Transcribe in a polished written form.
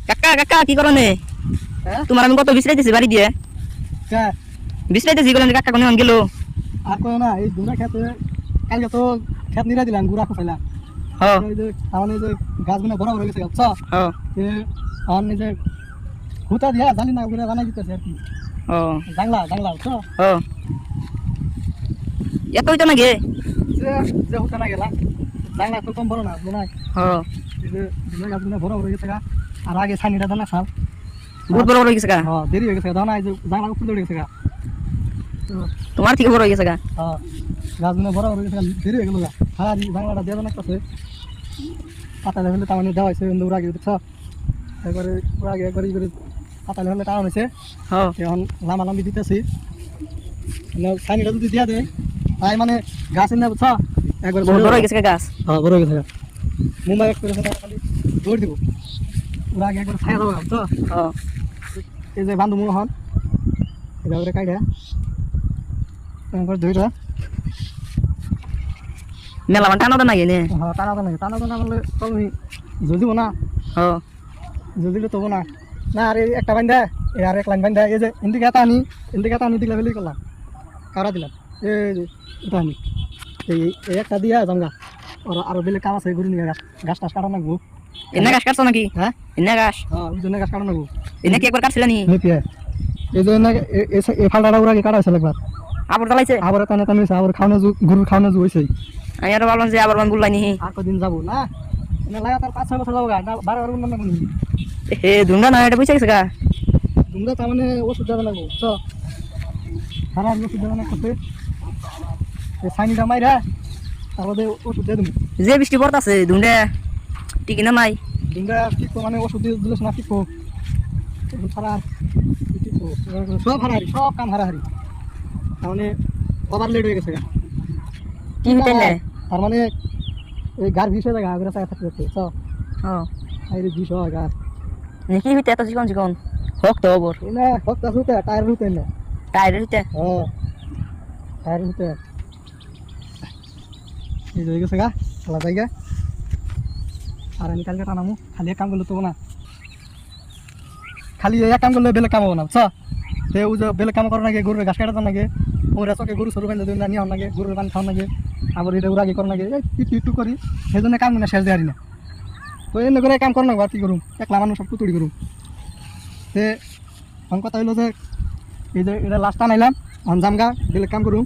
কাকা কাকা কি করো নে? হ্যাঁ? তোমার আমি কত বিশ্রাইতেছি বাড়ি দিয়ে কে? বিশ্রাইতেছি বলেন কাকা কোন গেল? আর কই না এই দুনা খেতে কালকে তো খেত নিরা দিলাম গুড়া খুফাইলাম। হ্যাঁ এই যে আমার এই যে গাছগুলো বড় বড় হয়ে গেছে বুঝছো? হ্যাঁ আমার এই যে হুতা দিয়া জানি না গুড়া বানাই দিতেছে আর কি। ও জাংলা জাংলা বুঝছো? হ্যাঁ এত হইতো না গে? যে যে হুতা না গেলা জাংলা তো কম বড় না বুঝো না। হ্যাঁ এই যে দুনা গাছগুলো বড় বড় হয়ে গেছে গা। আর আগে ছানিটা দানা খাও। বহুত বড় বড় হয়ে গেছে গা। হ্যাঁ দেরি হয়ে গেছে দানা এই যে জাংলা উপরে উঠে গেছে গা। তো তোমার থেকে বড় হয়ে গেছে গা। হ্যাঁ গাছগুলো বড় বড় হয়ে গেছে দেরি হয়ে গেল গা। হ্যাঁ জাংলাটা দিয়ে দানা করছে। পাতা লেভেলে তামানে দেওয়া হয়েছে কিন্তু ওরা বুঝছো? একবারে ওরা একবারে পাতা লেভেলে টাউন হয়েছে। হ্যাঁ এখন লামালামি দিতেছি ছানিটা যদি দিয়া দেয় তাই মানে গাছ এনে বুঝছো একবার বহুত বড় হয়ে গেছে গা গাছ। হ্যাঁ বড় হয়ে গেছে মুম্বাই এক্সপ্রেস খালি দৌড় দিব ওরা আগে একবার ছায়া দেবো বুঝছো? হ্যাঁ এই যে বান্ধব মোহন এটা করে কাইডা একবার ধুইরা মেলা মান টানা না গেনে। হ্যাঁ টানা বললে তুমি জল দিব না হ্যাঁ জল দিলে তবু না না আর এই একটা বান্ধা এই আর এক লাইন বান্ধা এই যে ইন্দিকে আনি দিলা ফেলি করলাম কারা দিলাম এই যে এটা আনি এই একটা দিয়া জামগা আর আরো বেলে কাম আছে ঘুরি নিয়ে গাছ টাছ কাটা নাগবো এনে গাছ কাটছো নাকি? হ্যাঁ এনে গাছ হ্যাঁ ওই জন্য গাছ কাটা নাগবো এনে কি একবার কাটছিল নি? নেপিয়া এই জন্য এই ফালটা ওরা কাটা হয়েছে একবার আবার জ্বালাইছে? আবার টানে টানে হয়েছে আবার খাওয়ানো গরুর খাওয়ানো হয়েছে আমি আরো ভাবলাম যে আবার মান গুল্লাই নি। আর কদিন যাবো না লাগাতার 5-6 বছর যাবো গা 12 বছর না হে দুন্ডা না এটা বুঝে গেছে গা। তোমরা তার মানে ওষুধ দেবে লাগবো চ সারা ওষুধ দেবে না করতে এই সাইনিটা মাইরা তারপরে ওষুধ দিয়ে দেবো যে বৃষ্টি পড়তাছে দুন্ডে টিকি না নাই। তোমরা টিকো মানে ওষুধ দিয়ে দিলে না টিকো সারা টিকো সব হারাহারি সব কাম হারাহারি তার মানে ওভার লেট হয়ে গেছে গা কি হইতে না? তার মানে এই গার বিষ হয়ে যায় গা চাকা থাকতে চ হ্যাঁ এই বিষ হয় গা কি হইতে এত চিকন চিকন হোক তো ওবর না ফক্ত হতে টায়ার হতে না টায়ার হইতে। হ্যাঁ টায়ার হতে এই হয়ে গেছে গা খেলা জায়গা আর আমি কালকে টানামু খালি এক কাম করলে তো না খালি এক কাম করলে বেলে কাম হবো না বুঝছো সে ও যে বেলে কাম করার নাকি গরুর ঘাস কাটার নাকি ওরা চকে গরু সরু বান্ধব নিয়ে হন লাগে গরুর পানি খাওয়ার নাকি আবার এটা ওরা আগে করার নাকি একটু করি সেই জন্য কাম না শেষ দেওয়ারি না তো এনে করে কাম করার না আর কি করুম একলা মানুষ সব তুড়ি করুম সে কথা হইলো যে এই যে এটা লাস্ট টানাইলাম জামগা বেলে কাম করুম